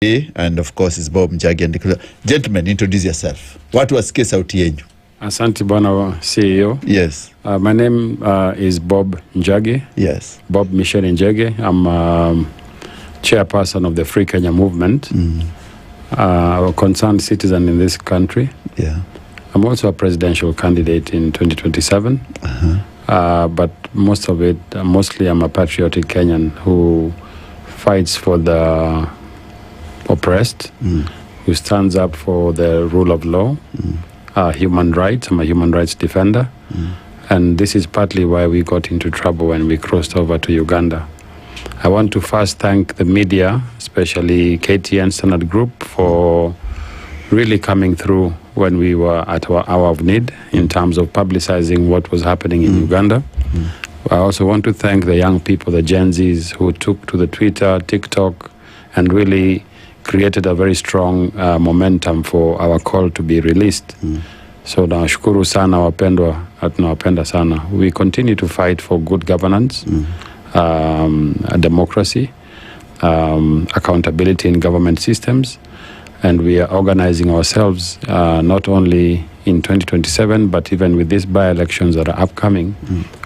And of course it's Bob Njagi and Nicholas. Gentlemen, introduce yourself. What was case Otieno? Asante Bwana CEO. Yes. My name is Bob Njagi. Yes. Bob Michel Njagi. I'm chairperson of the Free Kenya movement. A concerned citizen in this country. Yeah. I'm also a presidential candidate in 2027. But mostly I'm a patriotic Kenyan who fights for the oppressed, who stands up for the rule of law, human rights. I'm a human rights defender. And this is partly why we got into trouble when we crossed over to Uganda. I want to first thank the media, especially KTN Standard Group, for really coming through when we were at our hour of need in terms of publicizing what was happening in Uganda. I also want to thank the young people, the Gen Zs, who took to the Twitter, TikTok, and really created a very strong momentum for our call to be released. So nashukuru sana wapendwa, tunawapenda sana. We continue to fight for good governance, democracy, accountability in government systems, and we are organizing ourselves not only in 2027, but even with these by-elections that are upcoming,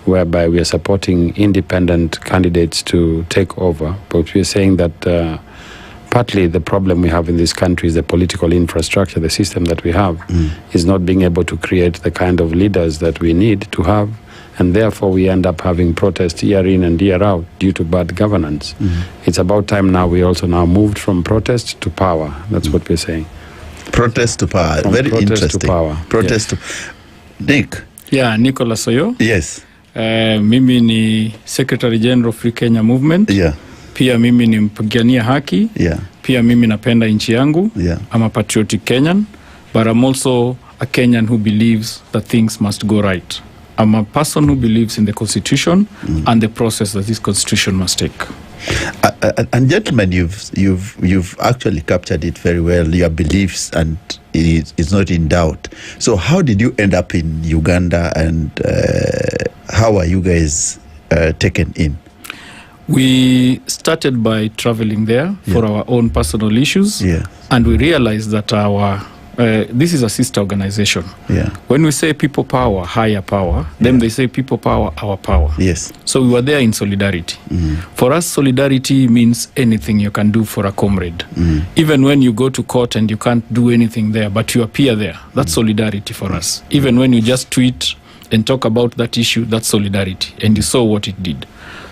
whereby we are supporting independent candidates to take over. But we are saying that partly the problem we have in this country is the political infrastructure, the system that we have is not being able to create the kind of leaders that we need to have, and therefore we end up having protests year in and year out due to bad governance. It's about time now we also now moved from protest to power. That's what we're saying. Protest to power. From Very protest interesting. to power. Protest to Nick. Yeah, Nicholas Oyoo. Yes. Mimi ni Secretary General Free Kenya Movement. Yeah. Pia mimi ni mpigania haki. Yeah. Pia mimi napenda nchi yangu. Yeah. I'm a patriotic Kenyan, but I'm also a Kenyan who believes that things must go right. I'm a person who believes in the Constitution and the process that this Constitution must take. And gentlemen, you've actually captured it very well, your beliefs, and it's not in doubt. So how did you end up in Uganda, and how are you guys taken in? We started by traveling there for our own personal issues, and we realized that this is a sister organization. When we say people power, higher power, then they say people power, our power. Yes. So we were there in solidarity. For us, solidarity means anything you can do for a comrade. Even when you go to court and you can't do anything there, but you appear there, that's solidarity for us. Even when you just tweet and talk about that issue, that's solidarity. And you saw what it did.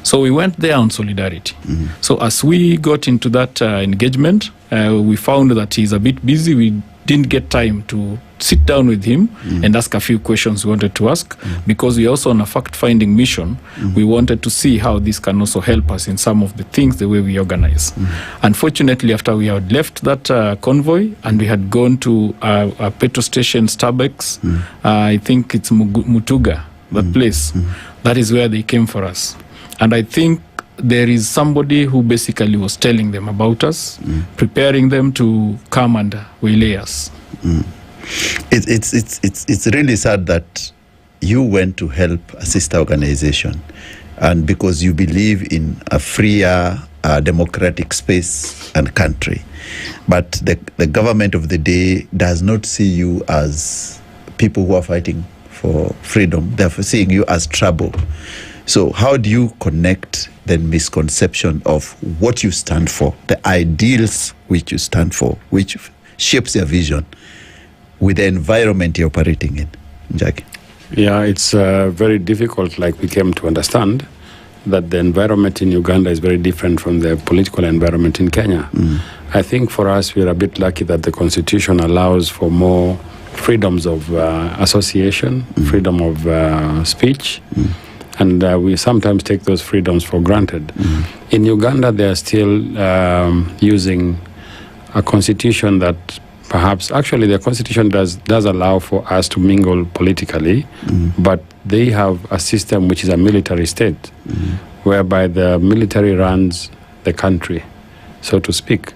So we went there on solidarity. So as we got into that engagement, we found that he's a bit busy. We didn't get time to sit down with him and ask a few questions we wanted to ask, because we also on a fact-finding mission. We wanted to see how this can also help us in some of the things, the way we organize. Unfortunately, after we had left that convoy and we had gone to a petrol station, Starbucks, I think it's Mutuga, that place, that is where they came for us. And I think there is somebody who basically was telling them about us, preparing them to come and waylay us. It's really sad that you went to help a sister organization, and because you believe in a freer, democratic space and country, but the government of the day does not see you as people who are fighting for freedom. They're seeing you as trouble. So how do you connect the misconception of what you stand for, the ideals which you stand for, which shapes your vision, with the environment you're operating in? Njagi? Yeah, it's very difficult, like we came to understand, that the environment in Uganda is very different from the political environment in Kenya. I think for us, we're a bit lucky that the Constitution allows for more freedoms of association, freedom of speech, and we sometimes take those freedoms for granted. In Uganda, they are still using a constitution that perhaps, actually the constitution does allow for us to mingle politically, but they have a system which is a military state, whereby the military runs the country, so to speak.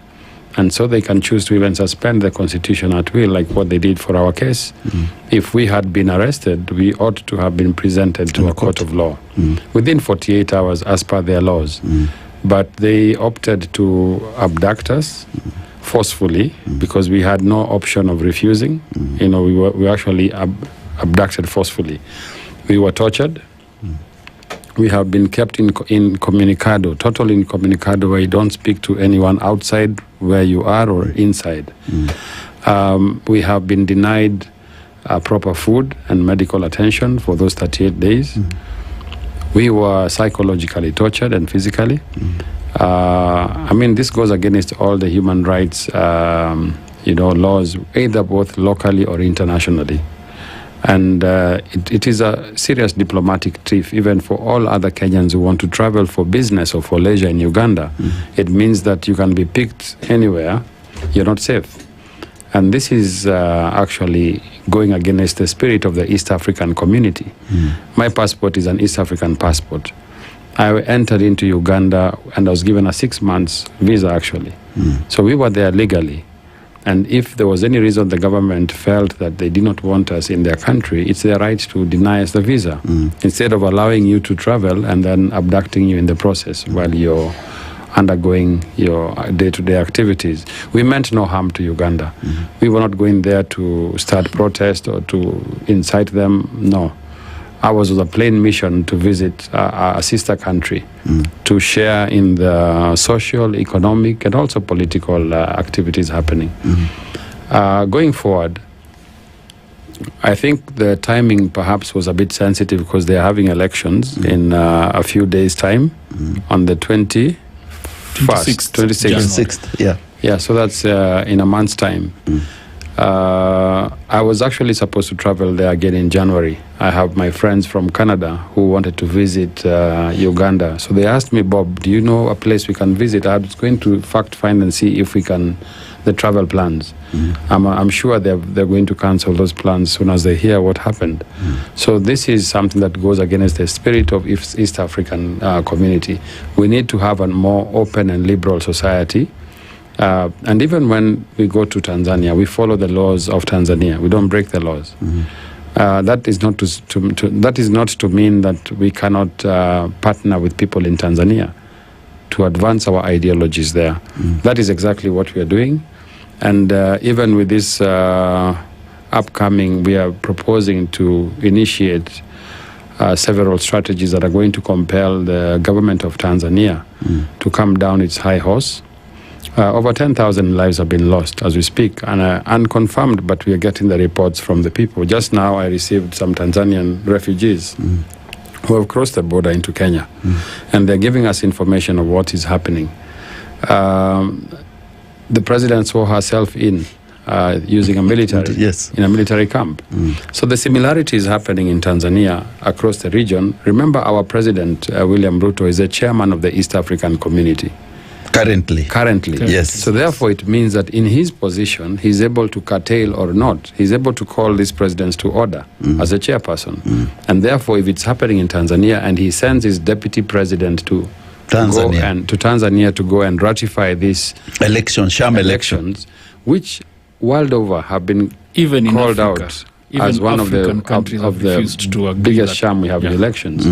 And so they can choose to even suspend the constitution at will, like what they did for our case. If we had been arrested, we ought to have been presented to a court of law within 48 hours as per their laws. But they opted to abduct us, forcefully because we had no option of refusing. You know, we were actually abducted forcefully. We were tortured. We have been kept in incommunicado, total incommunicado, where you don't speak to anyone outside where you are or inside. We have been denied proper food and medical attention for those 38 days. We were psychologically tortured and physically. I mean, this goes against all the human rights, laws, either both locally or internationally. And it is a serious diplomatic trick, even for all other Kenyans who want to travel for business or for leisure in Uganda. It means that you can be picked anywhere, you're not safe. And this is actually going against the spirit of the East African community. My passport is an East African passport. I entered into Uganda and I was given a 6 months visa, actually. So we were there legally. And if there was any reason the government felt that they did not want us in their country, it's their right to deny us the visa, instead of allowing you to travel and then abducting you in the process while you're undergoing your day-to-day activities. We meant no harm to Uganda. We were not going there to start protest or to incite them, no. Ours was a plain mission to visit a sister country, to share in the social, economic, and also political activities happening. Going forward, I think the timing perhaps was a bit sensitive because they are having elections in a few days' time, on the 26th. Yeah, so that's in a month's time. I was actually supposed to travel there again in January. I have my friends from Canada who wanted to visit Uganda. So they asked me, Bob, do you know a place we can visit? I was going to fact find and see if we can, the travel plans. I'm sure they're going to cancel those plans as soon as they hear what happened. So this is something that goes against the spirit of East African community. We need to have a more open and liberal society. And even when we go to Tanzania, we follow the laws of Tanzania. We don't break the laws. That is not that is not to mean that we cannot partner with people in Tanzania to advance our ideologies there. That is exactly what we are doing. And even with this upcoming, we are proposing to initiate several strategies that are going to compel the government of Tanzania to come down its high horse. Over 10,000 lives have been lost as we speak, and unconfirmed, but we are getting the reports from the people. Just now I received some Tanzanian refugees who have crossed the border into Kenya, and they're giving us information of what is happening. The president saw herself using a military, in a military camp. So the similarity is happening in Tanzania across the region. Remember, our president, William Ruto, is the chairman of the East African community. Currently, yes. So therefore it means that in his position, he's able to curtail or not. He's able to call these presidents to order as a chairperson. And therefore, if it's happening in Tanzania and he sends his deputy president to Tanzania to go and ratify these elections, which world over have been even called in Africa, out as one of the biggest sham we have in elections.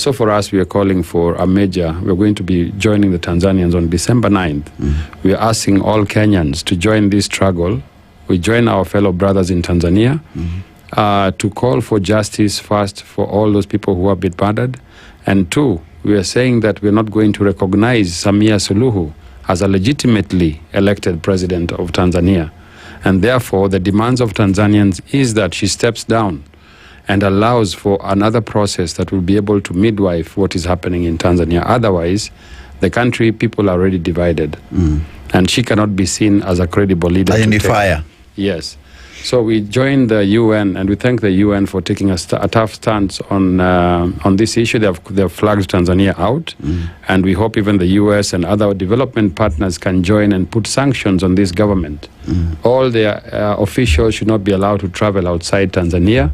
So for us, we are calling for a we're going to be joining the Tanzanians on December 9th. We are asking all Kenyans to join this struggle. We join our fellow brothers in Tanzania to call for justice first for all those people who have been murdered. And two, we are saying that we're not going to recognize Samia Suluhu as a legitimately elected president of Tanzania. And therefore, the demands of Tanzanians is that she steps down and allows for another process that will be able to midwife what is happening in Tanzania. Otherwise, the country, people are already divided. And she cannot be seen as a credible leader. Unifier. Yes. So we joined the UN, and we thank the UN for taking a tough stance on this issue. They have flagged Tanzania out, and we hope even the US and other development partners can join and put sanctions on this government. All their officials should not be allowed to travel outside Tanzania.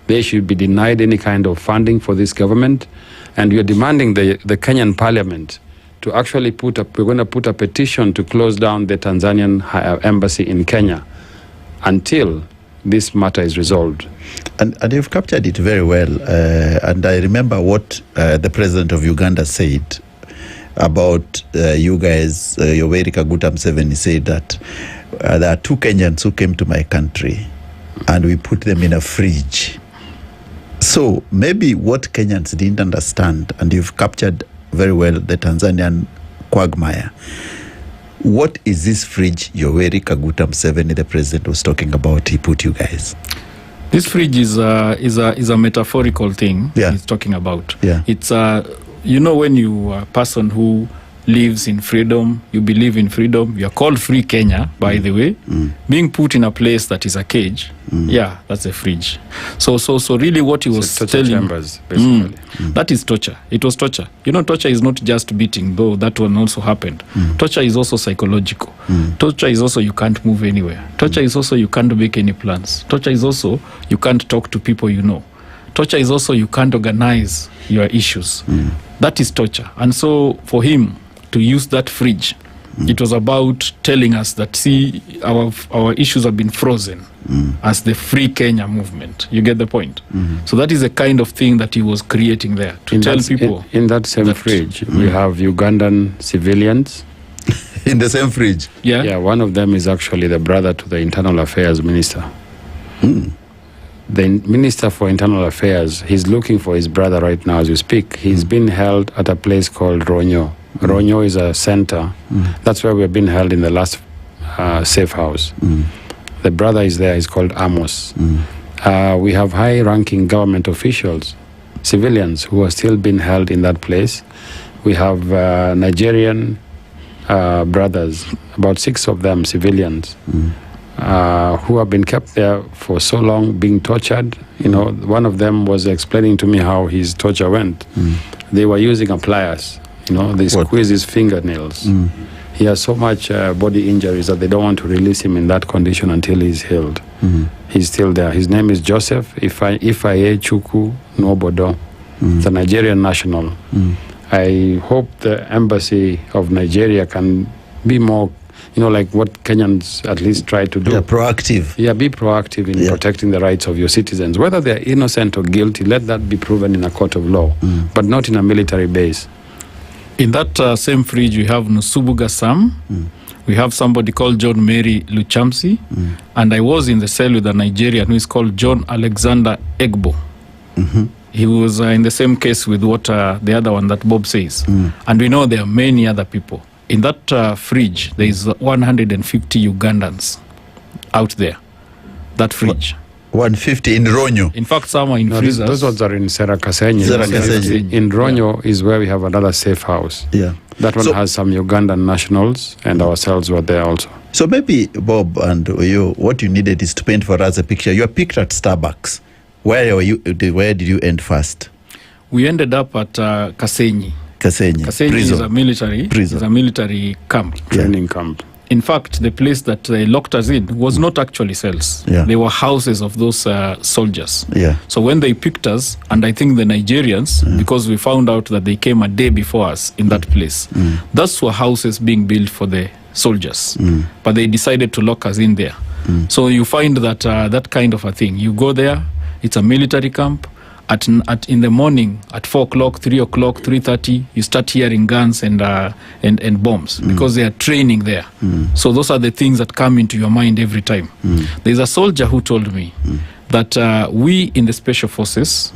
They should be denied any kind of funding for this government. And we are demanding the Kenyan parliament to actually we're going to put a petition to close down the Tanzanian embassy in Kenya until this matter is resolved. And you've captured it very well. And I remember what the president of Uganda said about you guys. Yoweri Kaguta Museveni said that there are 2 Kenyans who came to my country and we put them in a fridge. So maybe what Kenyans didn't understand, and you've captured very well the Tanzanian quagmire. What is this fridge Yoweri Kaguta Museveni, the president, was talking about? He put you guys. This fridge is a metaphorical thing. Yeah. He's talking about. Yeah. It's when you are a person who lives in freedom, you believe in freedom, you are called Free Kenya, by the way, being put in a place that is a cage, that's a fridge. So really what he was telling, chambers, basically. That is torture. It was torture. Torture is not just beating, though that one also happened. Torture is also psychological. Torture is also you can't move anywhere. Torture is also you can't make any plans. Torture is also you can't talk to people you know. Torture is also you can't organize your issues. That is torture. And so for him to use that fridge, it was about telling us that, see, our issues have been frozen as the Free Kenya movement. You get the point? So that is the kind of thing that he was creating there, to tell people. In that same fridge, we have Ugandan civilians. In the same fridge? Yeah. Yeah, one of them is actually the brother to the Internal Affairs Minister. The Minister for Internal Affairs, he's looking for his brother right now as we speak. He's been held at a place called Ronyo. Ronyo is a center. That's where we've been held in the last safe house. The brother is there. He's called Amos. We have high-ranking government officials, civilians, who are still being held in that place. We have Nigerian brothers, about 6 of them, civilians, who have been kept there for so long, being tortured. One of them was explaining to me how his torture went. They were using pliers. They squeeze his fingernails. He has so much body injuries that they don't want to release him in that condition until he's healed. He's still there. His name is Joseph Ifaye Chukwu Nwobodo, the Nigerian national. I hope the embassy of Nigeria can be more, like what Kenyans at least try to do. Yeah, proactive. Yeah, be proactive in protecting the rights of your citizens. Whether they're innocent or guilty, let that be proven in a court of law, but not in a military base. In that same fridge, we have Nusubuga Sam. We have somebody called John Mary Luchamsi. And I was in the cell with a Nigerian who is called John Alexander Egbo. He was in the same case with what the other one that Bob says. And we know there are many other people. In that fridge, there is 150 Ugandans out there. That fridge. 150 in Ronyo. In fact, some are in freezers. Those ones are in Serakasenyi. In Ronyo is where we have another safe house. Yeah. That one has some Ugandan nationals, and ourselves were there also. So maybe, Bob and Oyoo, what you needed is to paint for us a picture. You are picked at Starbucks. Where did you end first? We ended up at Kasenyi. Kasenyi is a military prison. Is a military camp. Training camp. In fact, the place that they locked us in was not actually cells. They were houses of those soldiers. So when they picked us, and I think the Nigerians, because we found out that they came a day before us in that place, those were houses being built for the soldiers. But they decided to lock us in there. So you find that that kind of a thing. You go there, it's a military camp. In the morning, at 4 o'clock, 3 o'clock, 3:30, you start hearing guns and bombs because they are training there. So those are the things that come into your mind every time. There's a soldier who told me that we in the Special Forces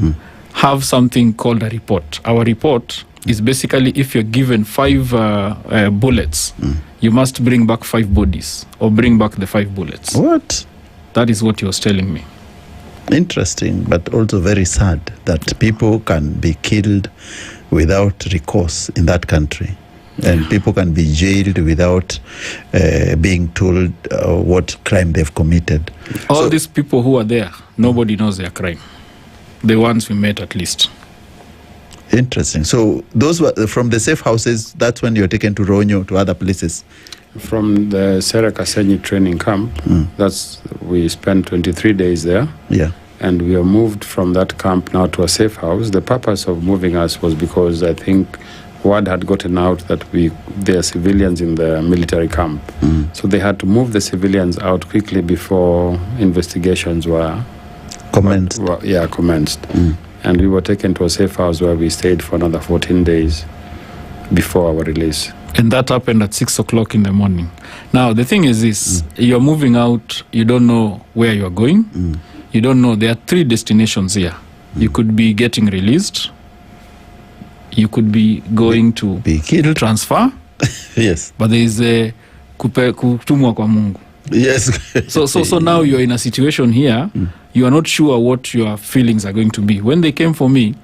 have something called a report. Our report is basically if you're given 5 bullets, you must bring back 5 bodies or bring back the 5 bullets. What? That is what he was telling me. Interesting, but also very sad that people can be killed without recourse in that country. And people can be jailed without being told what crime they've committed. All these people who are there, nobody knows their crime. The ones we met, at least. Interesting. So those were from the safe houses. That's when you're taken to Ronyo, to other places. From the Serakasenyi training camp, we spent 23 days there. And we were moved from that camp now to a safe house. The purpose of moving us was because I think word had gotten out that there are civilians in the military camp. So they had to move the civilians out quickly before investigations were commenced. Commenced. And we were taken to a safe house where we stayed for another 14 days. before our release. And that happened at 6 o'clock in the morning. Now, the thing is this, you're moving out, you don't know where you're going. You don't know, there are 3 destinations here. You could be getting released. You could be going to be killed. Transfer. Yes. But there is a kutumwa kwa Mungu. Yes. So now you're in a situation here, you are not sure what your feelings are going to be. When they came for me,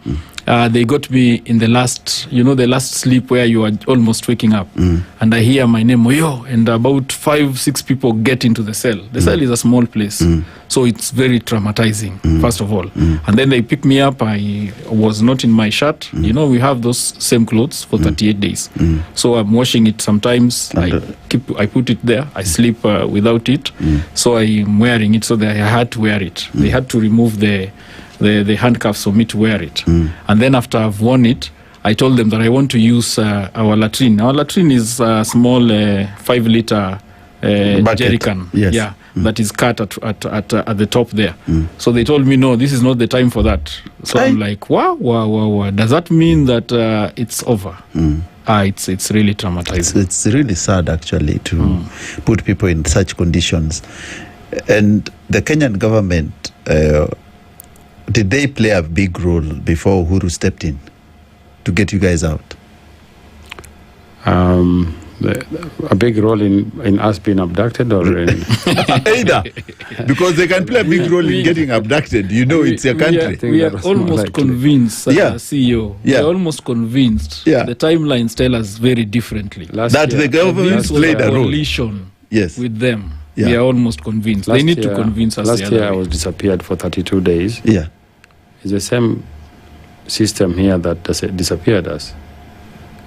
they got me in the last sleep where you are almost waking up. And I hear my name, Oyoo, and about 5-6 people get into the cell. The cell is a small place. So it's very traumatizing, first of all. And then they pick me up. I was not in my shirt. We have those same clothes for 38 days. So I'm washing it sometimes. I put it there. I sleep without it. So I'm wearing it so that I had to wear it. They had to remove the handcuffs for me to wear it. And then after I've worn it, I told them that I want to use our latrine. Our latrine is a small 5-liter jerry can. Yes. Yeah, that is cut at the top there. So they told me, no, this is not the time for that. So I'm like, wow. Does that mean that it's over? It's really traumatizing. It's really sad, actually, to put people in such conditions. And the Kenyan government, did they play a big role before Uhuru stepped in to get you guys out? A big role in us being abducted, or in either, because they can play a big role in getting abducted. It's your country. We are almost convinced, CEO. We are almost convinced. The timelines tell us very differently. The government played a role. Coalition with them. We are almost convinced. They need to convince us. Last year I was disappeared for 32 days. Yeah. It's the same system here that disappeared us,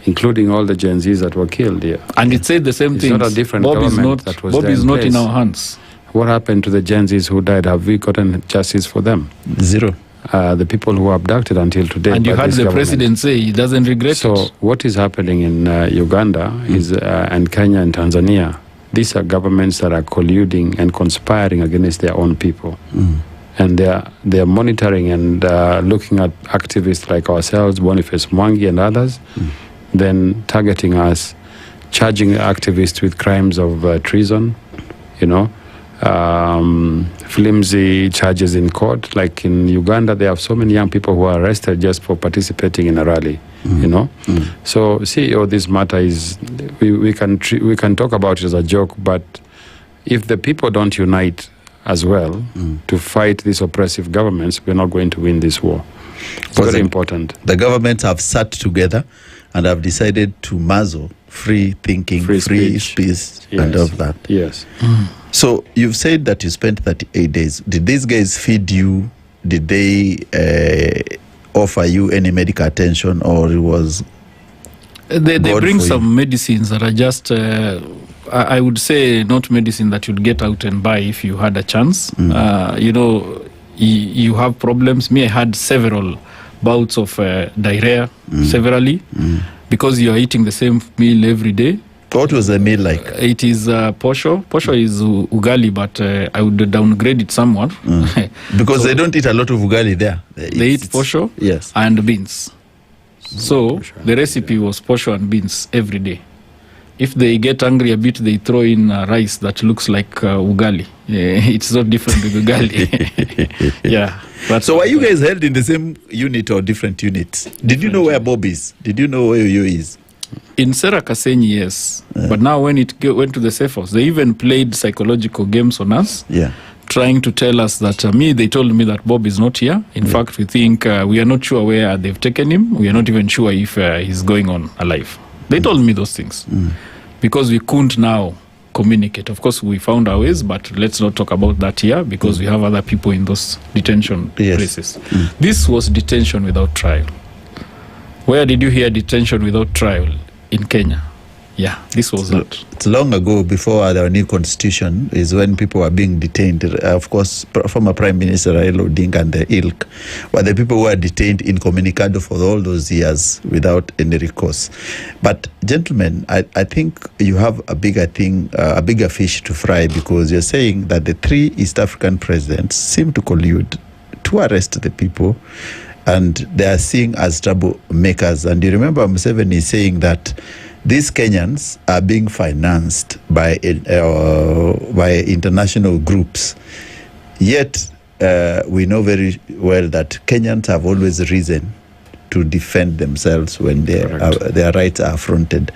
including all the Gen Zs that were killed here. And it said the same thing. It's not a different government that was there. Bob is not in our hands. What happened to the Gen Zs who died? Have we gotten justice for them? Zero. The people who were abducted until today. And you had the president say he doesn't regret it. So what is happening in Uganda and Kenya and Tanzania, these are governments that are colluding and conspiring against their own people. And they are monitoring and looking at activists like ourselves, Boniface Mwangi and others, then targeting us, charging activists with crimes of treason, flimsy charges in court. Like in Uganda, they have so many young people who are arrested just for participating in a rally. So CEO, this matter is, we can talk about it as a joke, but if the people don't unite as well to fight these oppressive governments, we're not going to win this war. It's very important. The governments have sat together and have decided to muzzle free thinking, free speech, and all that. Yes. So you've said that you spent 38 days. Did these guys feed you? Did they offer you any medical attention, or it was... They bring some medicines that are just... I would say not medicine that you'd get out and buy if you had a chance. You have problems. Me, I had several bouts of diarrhea, severally, because you are eating the same meal every day. What was the meal like? It is posho. Posho is ugali, but I would downgrade it somewhat. Because they don't eat a lot of ugali there. They eat posho and beans. So the recipe was posho and beans every day. If they get angry a bit, they throw in rice that looks like ugali. It's not different with ugali. Yeah. But so were you guys held in the same unit or different units? Did you know where Bob is? Did you know where Oyoo is? In Sera Kasenyi, yes. But now when it went to the safe house, they even played psychological games on us. Trying to tell us that they told me that Bob is not here. In fact, we think we are not sure where they've taken him. We are not even sure if he's going on alive. They told me those things because we couldn't now communicate. Of course, we found our ways, but let's not talk about that here because we have other people in those detention places. This was detention without trial. Where did you hear detention without trial? In Kenya. Yeah, this was that. It's long ago, before our new constitution, is when people were being detained. Of course, former Prime Minister Raila Odinga and the ilk were the people who were detained incommunicado for all those years without any recourse. But gentlemen, I think you have a bigger thing, a bigger fish to fry, because you're saying that the 3 East African presidents seem to collude to arrest the people and they are seen as troublemakers. And you remember Museveni saying that these Kenyans are being financed by international groups. Yet we know very well that Kenyans have always risen to defend themselves when their rights are affronted.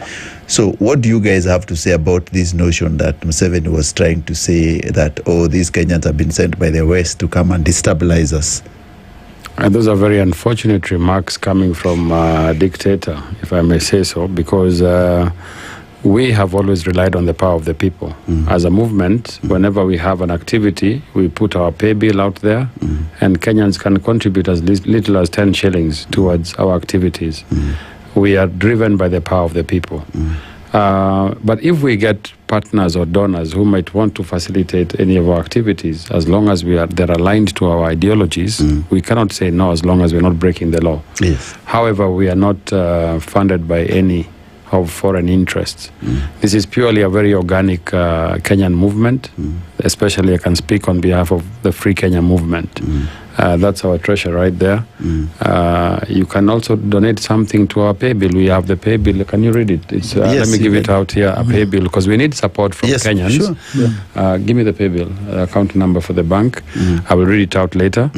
So what do you guys have to say about this notion that Museveni was trying to say that, oh, these Kenyans have been sent by the West to come and destabilize us? And those are very unfortunate remarks coming from a dictator, if I may say so, because we have always relied on the power of the people. As a movement, whenever we have an activity, we put our pay bill out there, and Kenyans can contribute as little as 10 shillings towards our activities. We are driven by the power of the people. But if we get partners or donors who might want to facilitate any of our activities, as long as they're aligned to our ideologies, we cannot say no as long as we're not breaking the law. Yes. However, we are not funded by any of foreign interests. This is purely a very organic Kenyan movement, especially I can speak on behalf of the Free Kenya movement. That's our treasure right there. You can also donate something to our pay bill. We have the pay bill. Can you read it? It's, yes, let me give it out here, a pay bill, because we need support from Kenyans. Sure. Yeah. Give me the pay bill, account number for the bank. I will read it out later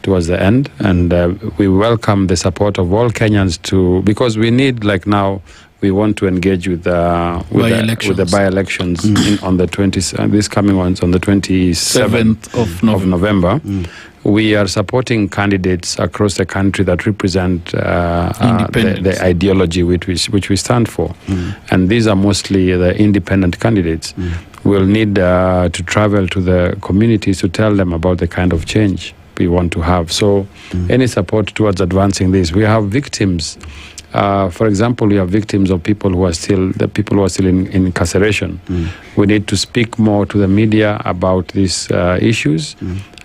towards the end. And we welcome the support of all Kenyans because we need, like now, we want to engage with the by-elections on the 20th, these coming ones on the 27th of November. We are supporting candidates across the country that represent the ideology which we stand for. And these are mostly the independent candidates. We'll need to travel to the communities to tell them about the kind of change we want to have. So any support towards advancing this. We have victims. For example, we have victims of people who are still in incarceration. We need to speak more to the media about these issues.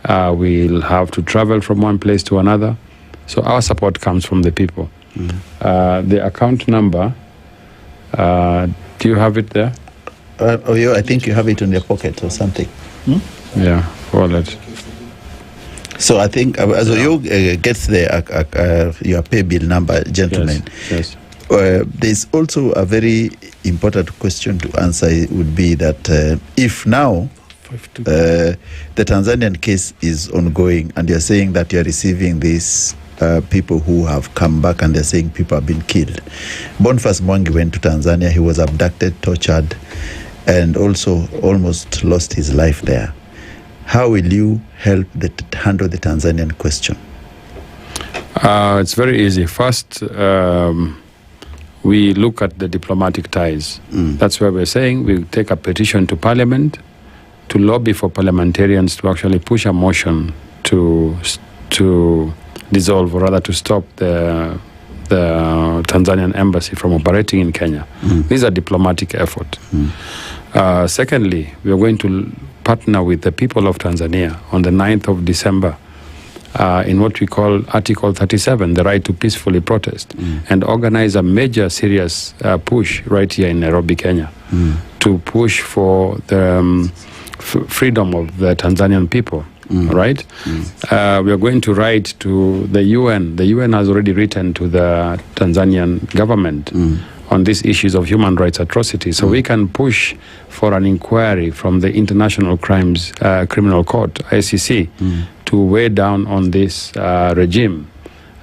We'll have to travel from one place to another. So our support comes from the people. The account number, do you have it there? I think you have it in your pocket or something. Yeah, wallet. So I think as Oyoo gets your pay bill number, gentlemen. Yes. There's also a very important question to answer. Would be that if now the Tanzanian case is ongoing, and you're saying that you're receiving these people who have come back, and they're saying people have been killed. Boniface Mwangi went to Tanzania. He was abducted, tortured, and also almost lost his life there. How will you help handle the Tanzanian question? It's very easy. First, we look at the diplomatic ties. That's where we're saying we take a petition to Parliament to lobby for parliamentarians to actually push a motion to dissolve, or rather to stop the Tanzanian embassy from operating in Kenya. These are diplomatic efforts. Secondly, we are going to partner with the people of Tanzania on the 9th of December in what we call Article 37, the right to peacefully protest, and organize a major, serious push right here in Nairobi, Kenya, to push for the freedom of the Tanzanian people. Right? We are going to write to the UN. The UN has already written to the Tanzanian government on these issues of human rights atrocities. So we can push for an inquiry from the International Criminal Court, ICC, to weigh down on this regime,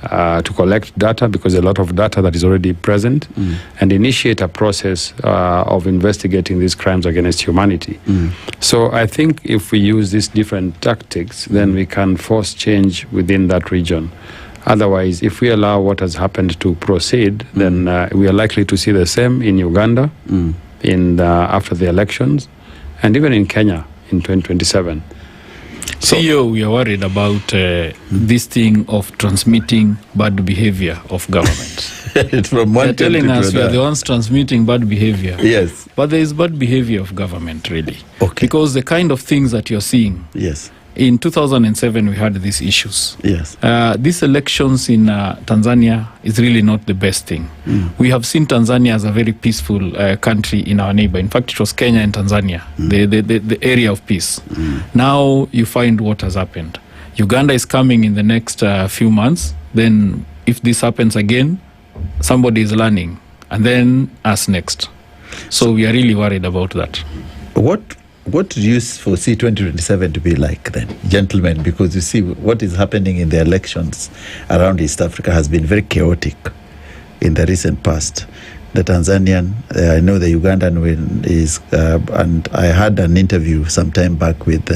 to collect data, because a lot of data that is already present, and initiate a process of investigating these crimes against humanity. So I think if we use these different tactics, then we can force change within that region. Otherwise, if we allow what has happened to proceed, then we are likely to see the same in Uganda after the elections, and even in Kenya in 2027. CEO, we are worried about this thing of transmitting bad behavior of government. From one They're telling us we are the ones transmitting bad behavior. Yes. But there is bad behavior of government, really. Okay. Because the kind of things that you're seeing. Yes. In 2007, we had these issues. Yes. These elections in Tanzania is really not the best thing. We have seen Tanzania as a very peaceful country in our neighbor. In fact, it was Kenya and Tanzania, the area of peace. Now you find what has happened. Uganda is coming in the next few months. then if this happens again, somebody is learning, and then us next. So we are really worried about that. What do you foresee 2027 to be like then, gentlemen? Because you see what is happening in the elections around East Africa has been very chaotic in the recent past. The Tanzanian, I know the Ugandan is, and I had an interview some time back with,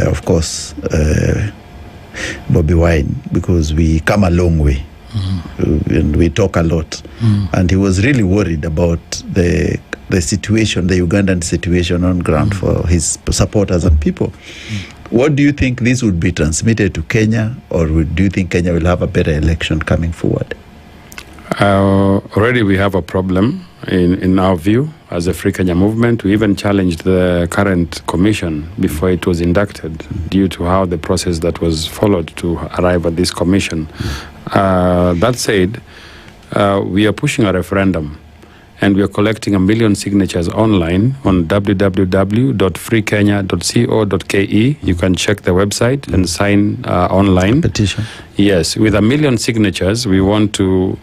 of course, Bobby Wine, because we come a long way. And we talk a lot. And he was really worried about the situation, the Ugandan situation on ground for his supporters and people. What do you think this would be transmitted to Kenya, or do you think Kenya will have a better election coming forward? Already we have a problem in our view as a Free Kenya movement. We even challenged the current commission before it was inducted due to how the process that was followed to arrive at this commission. That said, we are pushing a referendum, and we are collecting 1 million signatures online on www.freekenya.co.ke. You can check the website and sign online. Petition. Yes, with 1 million signatures, we want to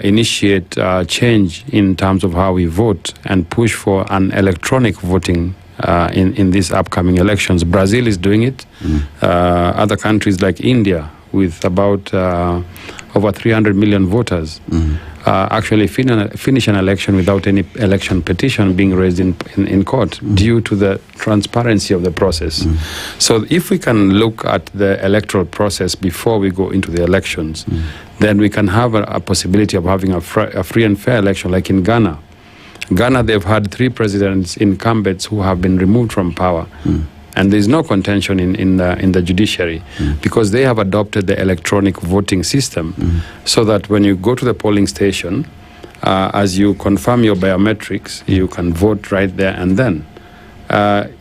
initiate change in terms of how we vote and push for an electronic voting in these upcoming elections. Brazil is doing it. Other countries like India, with about over 300 million voters, actually finish an election without any election petition being raised in court due to the transparency of the process. So if we can look at the electoral process before we go into the elections, then we can have a possibility of having a free and fair election, like in Ghana. Ghana, they've had 3 presidents, incumbents, who have been removed from power. And there's no contention in the judiciary because they have adopted the electronic voting system so that when you go to the polling station, as you confirm your biometrics, you can vote right there and then.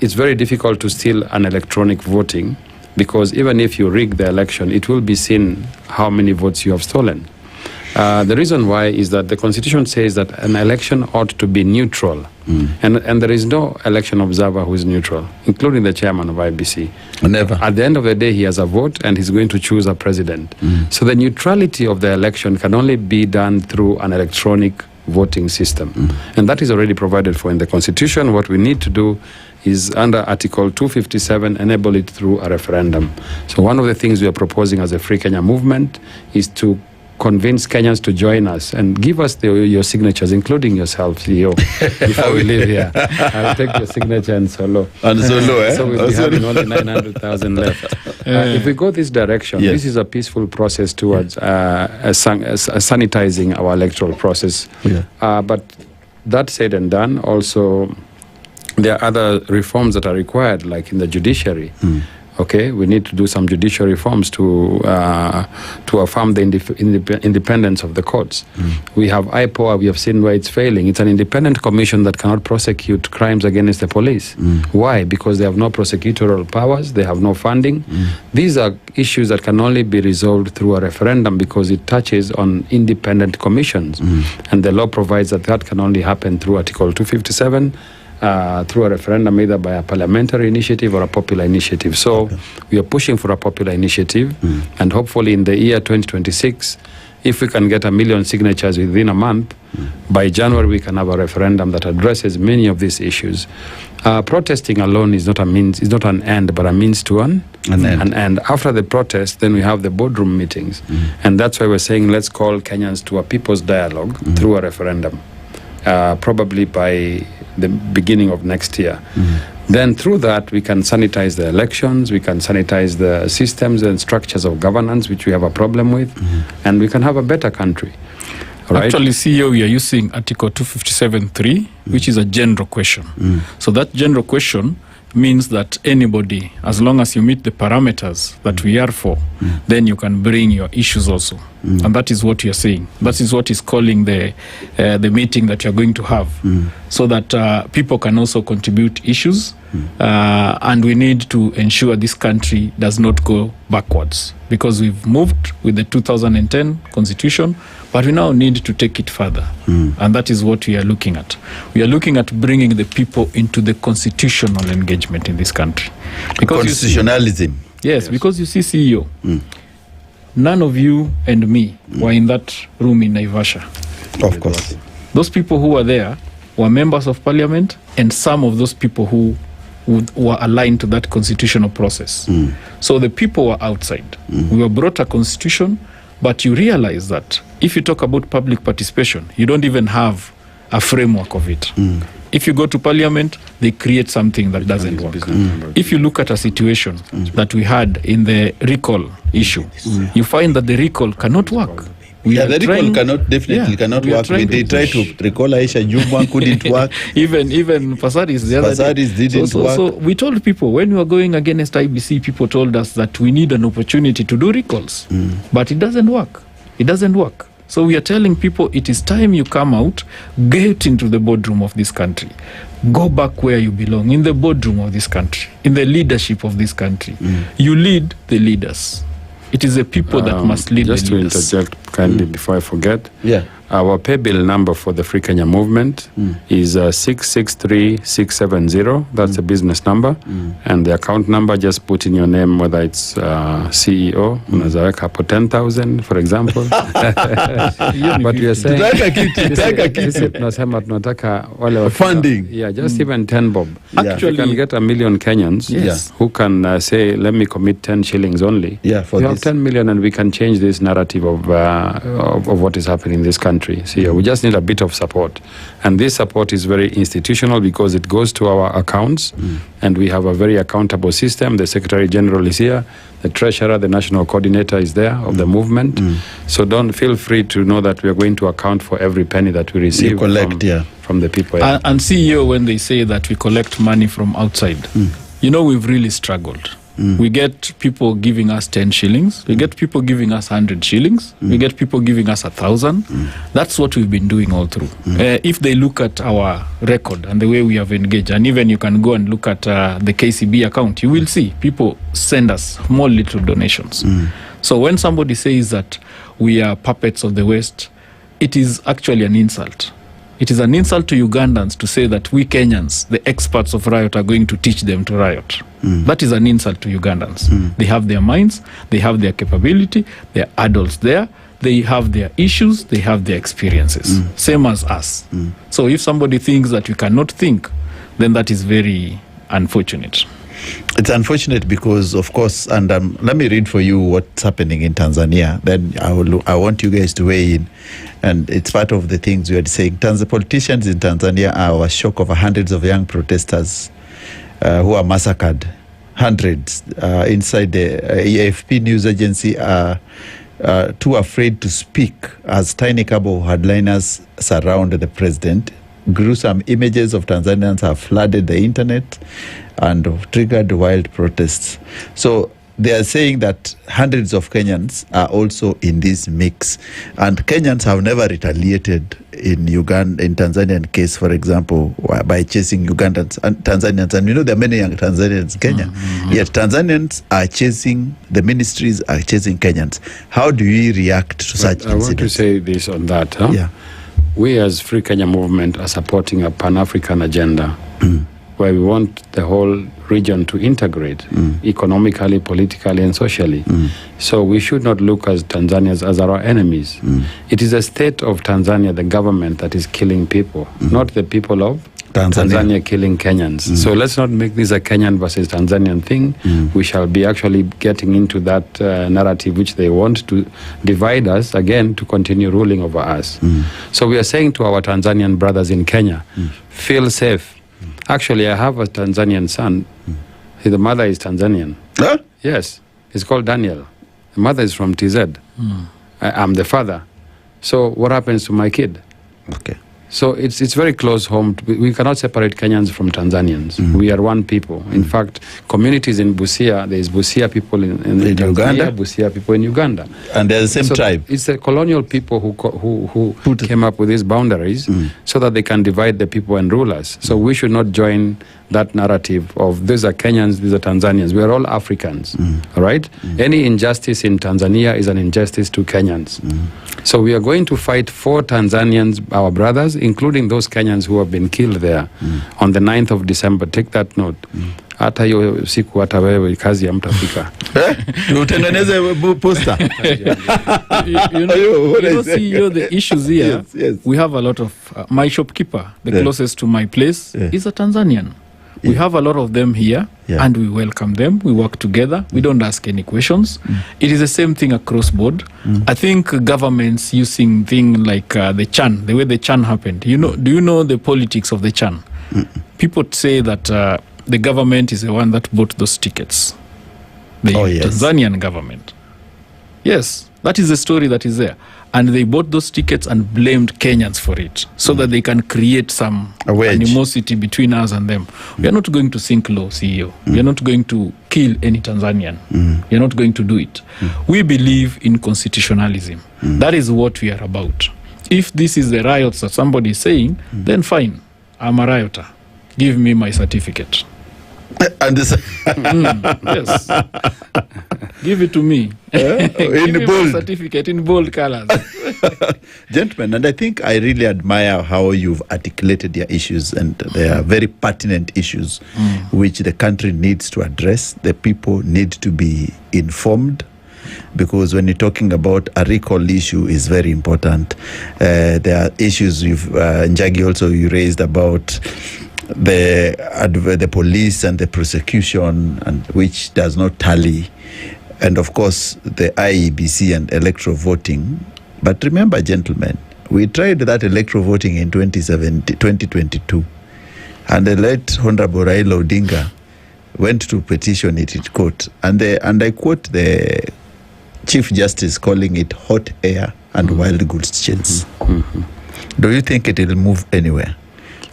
It's very difficult to steal an electronic voting because even if you rig the election, it will be seen how many votes you have stolen. The reason why is that the Constitution says that an election ought to be neutral. And there is no election observer who is neutral, including the chairman of IBC. Never. At the end of the day, he has a vote and he's going to choose a president. So the neutrality of the election can only be done through an electronic voting system. And that is already provided for in the Constitution. What we need to do is under Article 257, enable it through a referendum. So one of the things we are proposing as a Free Kenya movement is to convince Kenyans to join us and give us your signatures, including yourself, CEO, before we leave here. I'll take your signature and solo. And solo, eh? So we'll be having only 900,000 left. If we go this direction, this is a peaceful process towards sanitizing our electoral process. But that said and done, also there are other reforms that are required, like in the judiciary. Okay, we need to do some judicial reforms to affirm the independence of the courts. We have IPOA, we have seen where it's failing. It's an independent commission that cannot prosecute crimes against the police. Why? Because they have no prosecutorial powers, they have no funding. These are issues that can only be resolved through a referendum because it touches on independent commissions. And the law provides that that can only happen through Article 257, through a referendum, either by a parliamentary initiative or a popular initiative. So we are pushing for a popular initiative, and hopefully in the year 2026, if we can get 1 million signatures within a month, by January we can have a referendum that addresses many of these issues. Protesting alone is not an end, but a means to an end. After the protest, then we have the boardroom meetings, and that's why we're saying let's call Kenyans to a people's dialogue through a referendum, probably by the beginning of next year. Then through that, we can sanitize the elections, we can sanitize the systems and structures of governance, which we have a problem with, and we can have a better country. Right? Actually, CEO, we are using Article 257.3, which is a general question. So that general question means that anybody, as long as you meet the parameters that we are for, then you can bring your issues also. And that is what you are saying. That is what is calling the meeting that you are going to have, so that people can also contribute issues. And we need to ensure this country does not go backwards, because we've moved with the 2010 constitution, but we now need to take it further. And that is what we are looking at. We are looking at bringing the people into the constitutional engagement in this country. Because constitutionalism. Yes, because you see, CEO, none of you and me were in that room in Naivasha. Of course. Those people who were there were members of parliament, and some of those people who were aligned to that constitutional process. So the people were outside. We were brought a constitution, but you realize that if you talk about public participation, you don't even have a framework of it. If you go to parliament, they create something that doesn't work. If you look at a situation that we had in the recall issue, you find that the recall cannot work. The recall cannot work. They tried to recall Aisha Juma, couldn't work. even Passaris the other day. Didn't work. So we told people, when we were going against IBC, people told us that we need an opportunity to do recalls. But it doesn't work. It doesn't work. So we are telling people, it is time you come out, get into the boardroom of this country. Go back where you belong, in the boardroom of this country, in the leadership of this country. You lead the leaders. It is the people that must lead the leaders. Just to interject kindly before I forget, Yeah. our pay bill number for the Free Kenya movement is 663670. That's the business number. And the account number, just put in your name, whether it's CEO, unaweka hapo 10,000, for example. But we are saying, sisi tunasema tunataka wale wa Funding. Yeah, just even 10 bob. Actually, You can get 1 million Kenyans Yes. who can say, let me commit 10 shillings only. Yeah, for You this. have 10 million and we can change this narrative of what is happening in this country. So we just need a bit of support. And this support is very institutional because it goes to our accounts and we have a very accountable system. The Secretary General is here, the Treasurer, the National Coordinator is there of the movement. So don't feel free to know that we are going to account for every penny that we receive You collect, from the people. and CEO, when they say that we collect money from outside, you know, we've really struggled. We get people giving us 10 shillings. We get people giving us 100 shillings. We get people giving us 1,000. That's what we've been doing all through. If they look at our record and the way we have engaged, and even you can go and look at the KCB account, you will see people send us small little donations. So when somebody says that we are puppets of the West, it is actually an insult. It is an insult to Ugandans to say that we Kenyans, the experts of riot, are going to teach them to riot. That is an insult to Ugandans. They have their minds, they have their capability, they are adults there, they have their issues, they have their experiences, same as us. So if somebody thinks that we cannot think, then that is very unfortunate. It's unfortunate because, of course, and let me read for you what's happening in Tanzania. Then I want you guys to weigh in. And it's part of the things we are saying. Politicians in Tanzania are a shock of hundreds of young protesters who are massacred. Hundreds inside the AFP news agency are too afraid to speak as tiny cabo headliners surround the president. Gruesome images of Tanzanians have flooded the internet and triggered wild protests. So they are saying that hundreds of Kenyans are also in this mix, and Kenyans have never retaliated in Uganda, in Tanzanian case, for example, by chasing Ugandans and Tanzanians. And you know there are many young Tanzanians in Kenya. Yet Tanzanians are chasing, the ministries are chasing Kenyans. How do we react to such incidents? I want to say this on that. Yeah. We as Free Kenya movement are supporting a Pan-African agenda where we want the whole region to integrate economically, politically, and socially. So we should not look as Tanzanians as our enemies. It is the state of Tanzania, the government, that is killing people, not the people of Tanzania killing Kenyans. So let's not make this a Kenyan versus Tanzanian thing. We shall be actually getting into that narrative which they want to divide us again to continue ruling over us. So we are saying to our Tanzanian brothers in Kenya, feel safe. Actually, I have a Tanzanian son. The mother is Tanzanian. Huh? Yes. It's called Daniel. The mother is from TZ. I'm the father. So what happens to my kid? Okay. So it's very close home. We cannot separate Kenyans from Tanzanians. We are one people. In fact, communities in Busia, there is Busia people in Uganda, Busia people in Uganda, and they're the same tribe. It's the colonial people who came up with these boundaries so that they can divide the people and rule us. So we should not join that narrative of these are Kenyans, these are Tanzanians. We are all Africans, all right? Any injustice in Tanzania is an injustice to Kenyans. So we are going to fight for Tanzanians, our brothers, including those Kenyans who have been killed there on the 9th of December. Take that note. hata hiyo siku hata wewe kazi ya mtafika. Utengeneze poster. See, the issues here, yes. We have a lot of, my shopkeeper, the closest to my place, is a Tanzanian. We have a lot of them here, and we welcome them. We work together. We don't ask any questions. It is the same thing across board. I think governments using things like the Chan, the way the Chan happened. Do you know the politics of the Chan? People say that the government is the one that bought those tickets. The Tanzanian government. Yes, that is the story that is there. And they bought those tickets and blamed Kenyans for it, so that they can create some animosity between us and them. We are not going to sink low, CEO. We are not going to kill any Tanzanian. We are not going to do it. We believe in constitutionalism. That is what we are about. If this is the riots that somebody is saying, then fine. I'm a rioter. Give me my certificate. And this yes. Give it to me. In bold certificate in bold colors. Gentlemen, and I think I really admire how you've articulated your issues, and they are very pertinent issues which the country needs to address. The people need to be informed, because when you're talking about a recall issue is very important. There are issues Njagi also you raised about the police and the prosecution, and which does not tally, and of course the IEBC and electoral voting. But remember, gentlemen, we tried that electoral voting in 2022, and the late Honorable Raila Odinga went to petition it in court, and I quote the Chief Justice calling it hot air and wild goose chase. Do you think it will move anywhere?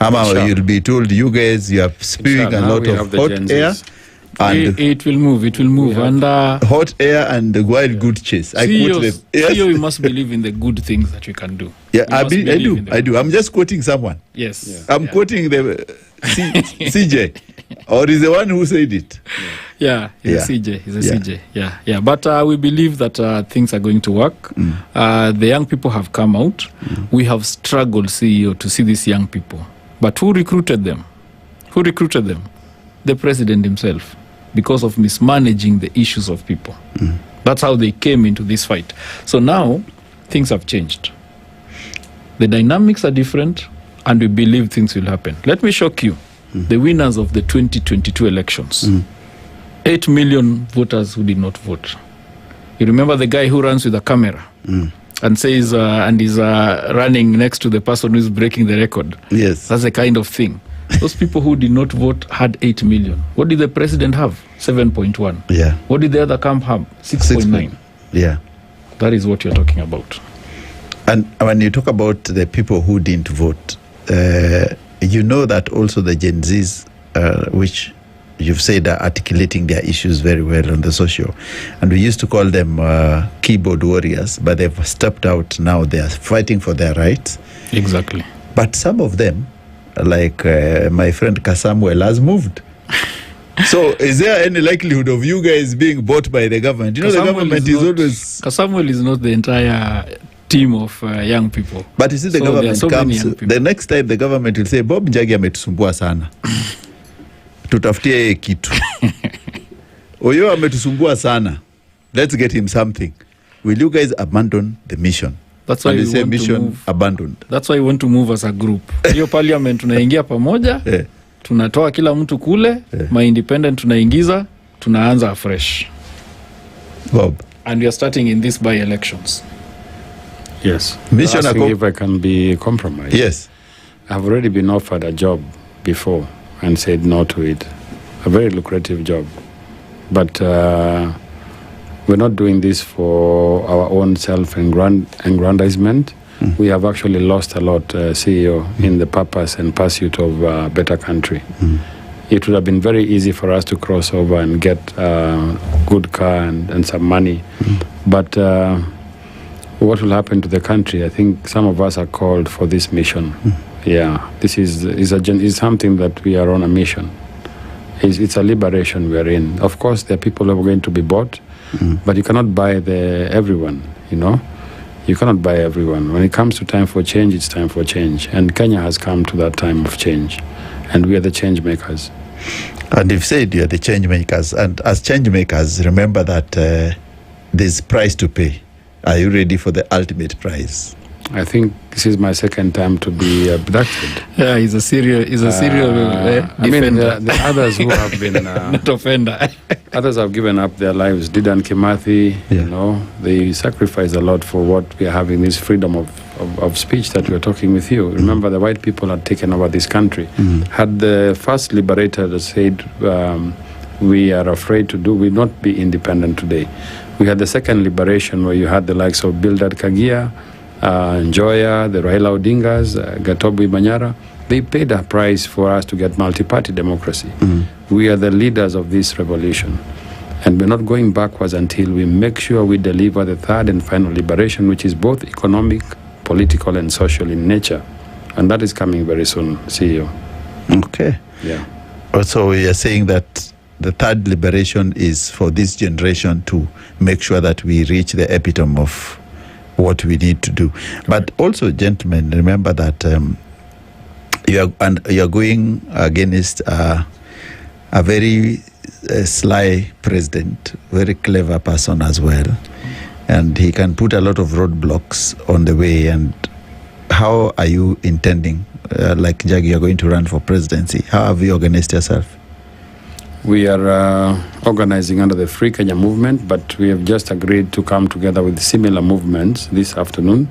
You'll be told, you guys, you are spewing a lot of hot air. And it will move. It will move. And hot air and the wild good chase. CEO, you must believe in the good things that you can do. Yeah, I do. I'm just quoting someone. Yes. I'm quoting the CJ, or is the one who said it. Yeah, he's a CJ. He's a CJ. Yeah. But we believe that things are going to work. The young people have come out. We have struggled, CEO, to see these young people. But who recruited them? The president himself, because of mismanaging the issues of people. That's how they came into this fight. So now, things have changed. The dynamics are different, and we believe things will happen. Let me shock you. The winners of the 2022 elections, 8 million voters who did not vote. You remember the guy who runs with a camera and says, and is running next to the person who is breaking the record? Yes. That's the kind of thing. Those people who did not vote had 8 million. What did the president have? 7.1. Yeah. What did the other camp have? 6.9. Yeah. That is what you're talking about. And when you talk about the people who didn't vote, you know that also the Gen Zs, which you've said are articulating their issues very well on the social. And we used to call them keyboard warriors, but they've stepped out now. They are fighting for their rights. Exactly. But some of them, like my friend Kasamuel, has moved. So is there any likelihood of you guys being bought by the government? You know, the government is always... Kasamuel is not the entire team of young people. But you see, the government comes... The next time the government will say, Bob Njagi ametusumbua sana. Tutafutie kitu. Oyoo ametusumbua sana. Let's get him something. Will you guys abandon the mission? That's why we want mission to move. Abandoned. That's why we want to move as a group. Hiyo parliament tunaingia pamoja, tunatoa kila mtu kule, my independent tunaingiza, tunaanza afresh. Bob. And we are starting in these by-elections. Yes. Mission asking if I can be compromised. Yes. I've already been offered a job before and said no to it. A very lucrative job. But we're not doing this for our own self-aggrandizement. We have actually lost a lot, CEO, in the purpose and pursuit of a better country. It would have been very easy for us to cross over and get a good car and some money. But what will happen to the country? I think some of us are called for this mission. Yeah, this is something that we are on a mission. It's a liberation we are in. Of course, there are people who are going to be bought, but you cannot buy everyone, you know. You cannot buy everyone. When it comes to time for change, it's time for change. And Kenya has come to that time of change. And we are the change makers. And you've said you're the change makers, and as change makers, remember that there's price to pay. Are you ready for the ultimate prize? I think this is my second time to be abducted. Yeah, he's a serial defender. I mean, the others who have been not offender. others have given up their lives. Didan Kimathi, you know, they sacrificed a lot for what we are having, this freedom of speech that we are talking with you. Remember, the white people had taken over this country. Had the first liberator said, we are afraid to do, we'll not be independent today. We had the second liberation where you had the likes of Bildad Kagia, Njoya, the Raila Odingas, Gatobu Manyara. They paid a price for us to get multi-party democracy. We are the leaders of this revolution. And we're not going backwards until we make sure we deliver the third and final liberation, which is both economic, political, and social in nature. And that is coming very soon, CEO. Okay. Yeah. Also, we are saying that the third liberation is for this generation to make sure that we reach the epitome of what we need to do. But also, gentlemen, remember that you're going against a very sly president, very clever person as well, and he can put a lot of roadblocks on the way. And how are you intending, like Njagi, you're going to run for presidency? How have you organized yourself? We are organizing under the Free Kenya movement, but we have just agreed to come together with similar movements this afternoon,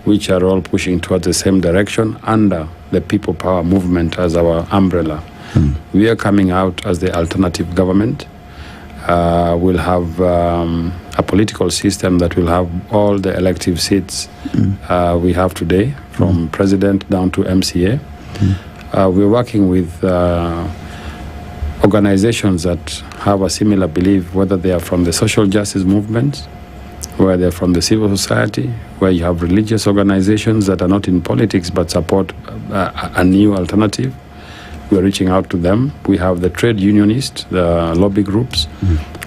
which are all pushing towards the same direction under the People Power movement as our umbrella. We are coming out as the alternative government. We'll have a political system that will have all the elective seats we have today, from president down to MCA. We're working with organizations that have a similar belief, whether they are from the social justice movement, where they're from the civil society, where you have religious organizations that are not in politics but support a new alternative. We're reaching out to them. We have the trade unionists, the lobby groups,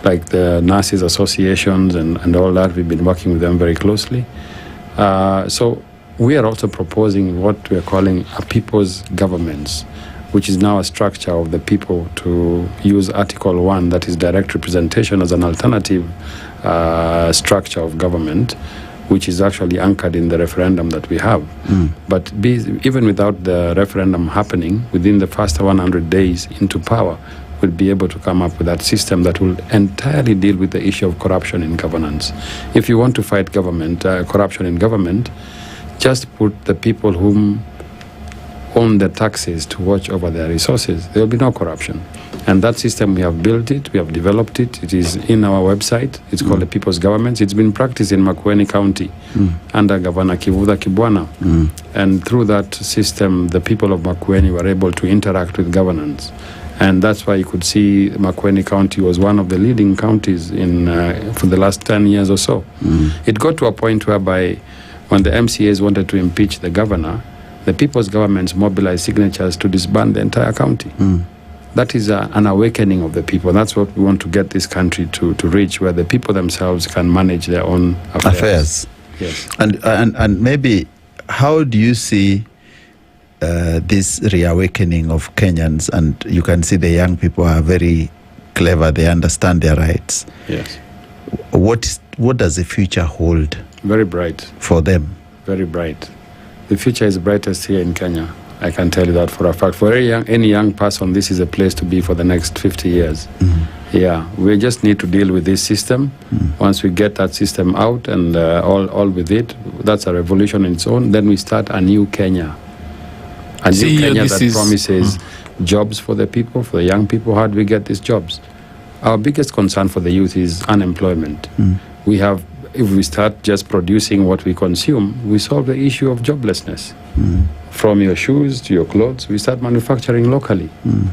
like the nurses associations and all that. We've been working with them very closely. So we are also proposing what we're calling a people's governments, which is now a structure of the people to use Article 1, that is direct representation, as an alternative structure of government, which is actually anchored in the referendum that we have. But even without the referendum happening, within the first 100 days into power, we'll be able to come up with that system that will entirely deal with the issue of corruption in governance. If you want to fight corruption in government, just put the people whom own the taxes to watch over their resources. There will be no corruption. And that system, we have built it, we have developed it. It is in our website. It's called the People's Government. It's been practiced in Makueni County under Governor Kivuda Kibwana. And through that system, the people of Makueni were able to interact with governance. And that's why you could see Makueni County was one of the leading counties for the last 10 years or so. It got to a point whereby when the MCAs wanted to impeach the governor, the people's governments mobilized signatures to disband the entire county. That is an awakening of the people. That's what we want to get this country to reach, where the people themselves can manage their own affairs. Yes. And maybe, how do you see this reawakening of Kenyans? And you can see the young people are very clever. They understand their rights. Yes. What does the future hold? Very bright. For them? Very bright. The future is brightest here in Kenya. I can tell you that for a fact. For any young person, this is a place to be for the next 50 years. Yeah, we just need to deal with this system. Once we get that system out and all with it, that's a revolution in its own. Then we start a new Kenya. A new Kenya that promises jobs for the people, for the young people. How do we get these jobs? Our biggest concern for the youth is unemployment. If we start just producing what we consume, we solve the issue of joblessness. From your shoes to your clothes, we start manufacturing locally.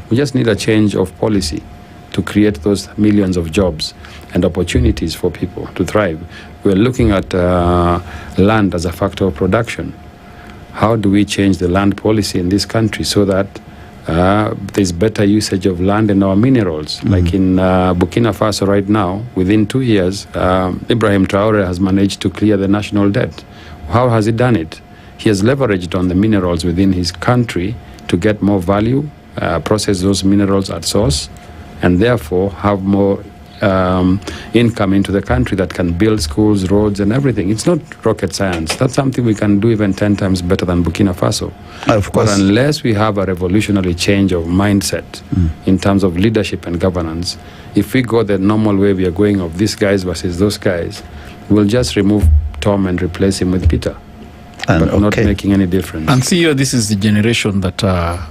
We just need a change of policy to create those millions of jobs and opportunities for people to thrive. We're looking at land as a factor of production. How do we change the land policy in this country so that there's better usage of land and our minerals? Like in Burkina Faso right now, within 2 years, Ibrahim Traore has managed to clear the national debt. How has he done it? He has leveraged on the minerals within his country to get more value, process those minerals at source, and therefore have more income into the country that can build schools, roads, and everything. It's not rocket science. That's something we can do even 10 times better than Burkina Faso. Of course. But unless we have a revolutionary change of mindset in terms of leadership and governance, if we go the normal way we are going of these guys versus those guys, we'll just remove Tom and replace him with Peter. But not making any difference. And see here, this is the generation that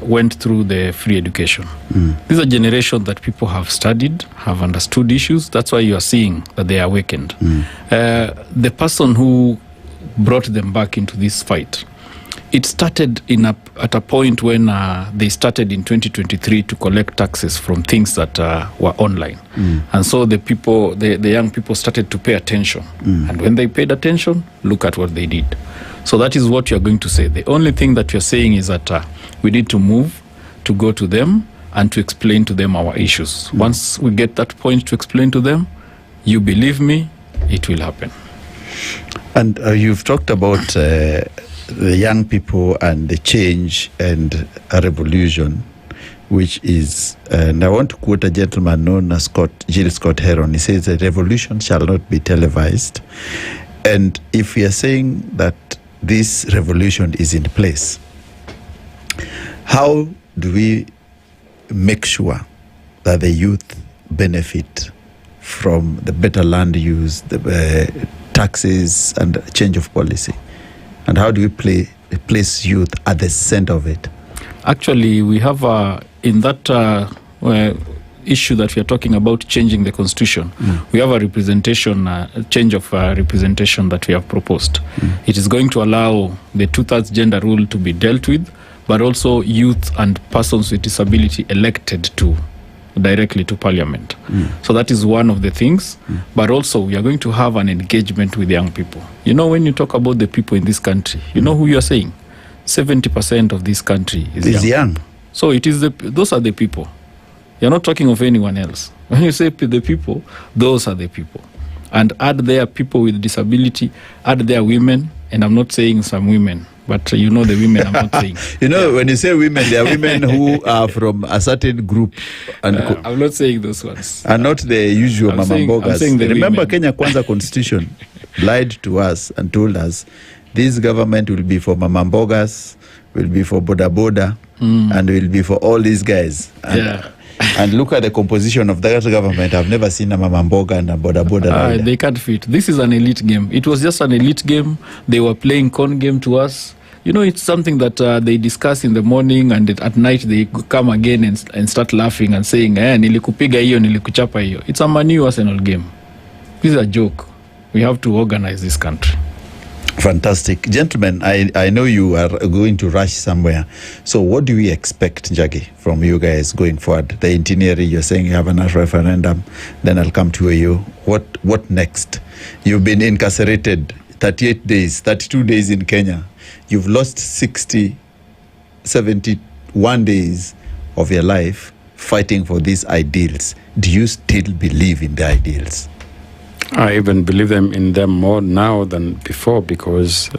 went through the free education. This is a generation that people have studied, have understood issues. That's why you are seeing that they are awakened. The person who brought them back into this fight, it started at a point when they started in 2023 to collect taxes from things that were online. And so the young people started to pay attention. And when they paid attention, look at what they did. So that is what you're going to say. The only thing that you're saying is that we need to move to go to them and to explain to them our issues. Once we get that point to explain to them, you believe me, it will happen. And you've talked about the young people and the change and a revolution, which is, and I want to quote a gentleman known as Jill Scott Heron. He says, "A revolution shall not be televised." And if we are saying that this revolution is in place, how do we make sure that the youth benefit from the better land use, the taxes, and change of policy? And how do we place youth at the center of it? Actually, we have in that issue that we are talking about, changing the constitution, we have a representation, change of representation that we have proposed. It is going to allow the 2/3 gender rule to be dealt with, but also youth and persons with disability elected directly to parliament. So that is one of the things. But also we are going to have an engagement with young people. You know, when you talk about the people in this country, you know who you are saying? 70% of this country is young. So it is those are the people. You're not talking of anyone else. When you say the people, those are the people. And add there people with disability, add there women, and I'm not saying some women, but you know the women I'm not saying. When you say women, there are women who are from a certain group. And I'm not saying those ones. And not the usual mama bogas. Remember, women. Kenya Kwanza Constitution lied to us and told us this government will be for mama bogas, will be for boda boda, and will be for all these guys. And look at the composition of that government. I've never seen a mama mboga and a boda boda. They can't fit. This is an elite game. It was just an elite game. They were playing con game to us. You know, it's something that they discuss in the morning, and at night they come again and start laughing and saying, nilikupiga hiyo, nilikuchapa hiyo. It's a Manu Arsenal game. This is a joke. We have to organize this country. Fantastic. Gentlemen, I know you are going to rush somewhere. So what do we expect, Njagi, from you guys going forward? The itinerary, you're saying you have a referendum, then I'll come to you. What next? You've been incarcerated 38 days, 32 days in Kenya. You've lost 71 days of your life fighting for these ideals. Do you still believe in the ideals? I even believe in them more now than before, because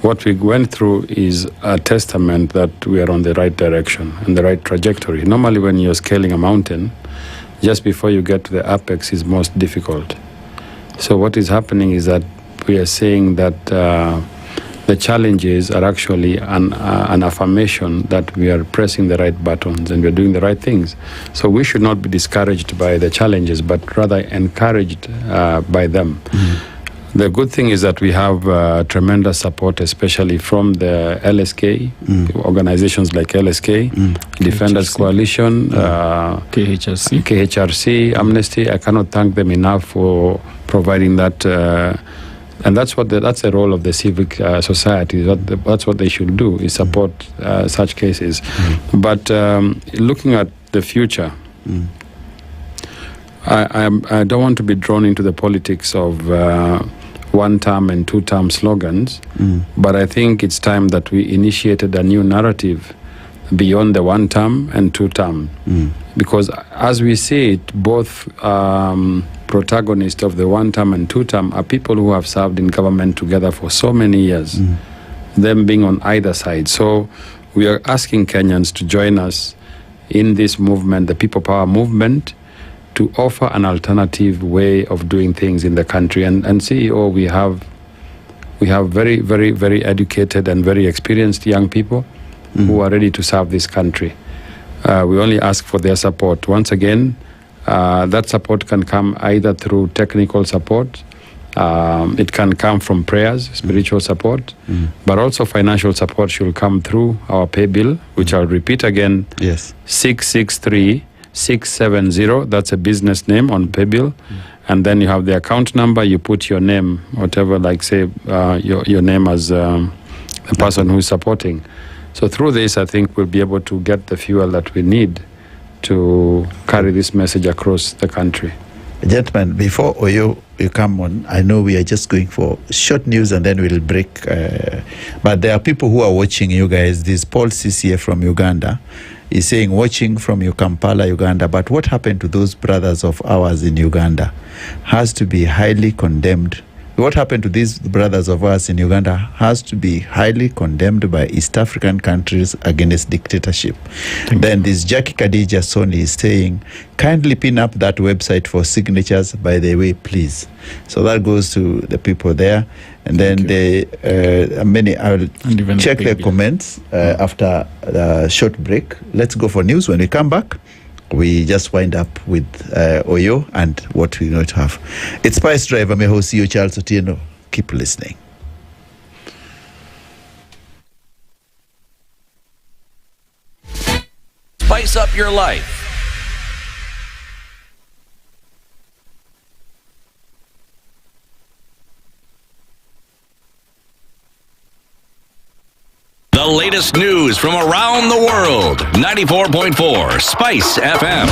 what we went through is a testament that we are on the right direction and the right trajectory. Normally when you're scaling a mountain, just before you get to the apex is most difficult. So what is happening is that we are saying that the challenges are actually an affirmation that we are pressing the right buttons and we're doing the right things. So we should not be discouraged by the challenges, but rather encouraged by them. The good thing is that we have tremendous support, especially from the LSK, organizations like LSK, Defenders Coalition, KHRC, Amnesty. I cannot thank them enough for providing that. And that's the role of the civic society. That's what they should do, is support such cases. But looking at the future, I don't want to be drawn into the politics of one-term and two-term slogans, but I think it's time that we initiated a new narrative beyond the one-term and two-term. Because as we see it, both protagonists of the one-term and two-term are people who have served in government together for so many years, them being on either side. So we are asking Kenyans to join us in this movement, the People Power movement, to offer an alternative way of doing things in the country. And CEO, we have very, very, very educated and very experienced young people who are ready to serve this country. We only ask for their support. Once again, that support can come either through technical support, it can come from prayers, spiritual support, but also financial support should come through our pay bill, which I'll repeat again. Yes. 663-670, that's a business name on pay bill. And then you have the account number, you put your name, whatever, like say your name as the person who's supporting. So through this, I think we'll be able to get the fuel that we need to carry this message across the country. Gentlemen, before Oyoo, you come on, I know we are just going for short news and then we'll break. But there are people who are watching you guys. This Paul CCA from Uganda is saying, watching from Kampala, Uganda. But what happened to those brothers of ours in Uganda has to be highly condemned. What happened to these brothers of ours in Uganda has to be highly condemned by East African countries against dictatorship. Then this Jackie Khadija Soni is saying, kindly pin up that website for signatures, by the way, please. So that goes to the people there. And then I'll check the comments after a short break. Let's go for news. When we come back, we just wind up with Oyoo and what we're going to have. It's Spice Drive. I'm your host, CEO Charles Otieno. Keep listening. Spice up your life. The latest news from around the world. 94.4 Spice FM.